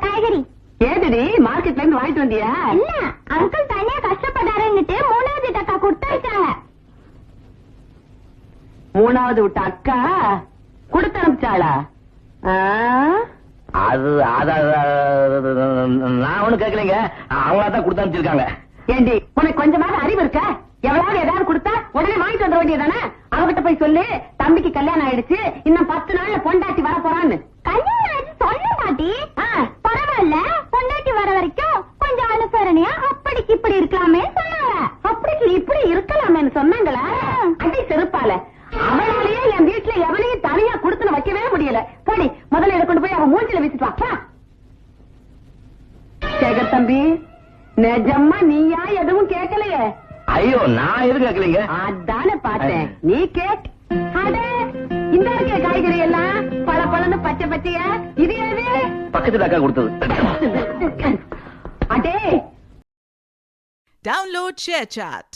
காய்கறி. ஏதடி மார்க்கெட்ல இருந்து வாங்கிட்டு வந்தியா? இல்ல, அங்கிள் தனியா கஷ்டப்பட்டாருன்னுட்டு 3வது டக்கா கொடுத்தாங்க. 3வது விட்ட அக்கா கொடுத்து அனுப்பிச்சாளா? அது நான் ஒண்ணு கேட்கலீங்க, அவங்களா தான் கொடுத்து அனுப்பிச்சிருக்காங்க. ஏண்டி உனக்கு கொஞ்சமாவது அறிவு இருக்க? எவ்வளவு ஏதாவது கொடுத்தா உடனே வாங்கிட்டு வர வேண்டியதானே? அவகிட்ட போய் சொல்லு, தம்பிக்கு கல்யாணம் ஆயிடுச்சு, இன்னும் 10 நாள்ல பொண்டாட்டி வர போறான்னு. கல்யாணம் ஆயிடுச்சு சொல்ல மாட்டி. பரவாயில்ல, பொண்டாட்டி வர வரைக்கும் கொஞ்சம் அனுசரணையா அப்படிக்கு இப்படி இருக்கலாமே சொன்னாங்க. அப்படிக்கு இப்படி இருக்கலாமேன்னு சொன்னாங்களா? அடி செருப்பால. அவளாலேயே என் வீட்டுல எவனையும் தனியா கொடுத்து வைக்கவே முடியல. போடி, முதல்ல இதை கொண்டு போய் அவன் மூஞ்சில வீசிட்டு வா. சேகர் தம்பி, நிஜமா நீயா எதுவும் கேட்கலையே? ஐயோ, நான் எதுவும் கேட்கலீங்க. அதானே பார்த்தேன், நீ கேட். இந்த இருக்க காய்கறி எல்லாம் பல பழன்னு பச்சை பச்சையா, இது எது? பக்கத்துல அக்கா கொடுத்தது. அடே, Download ShareChat.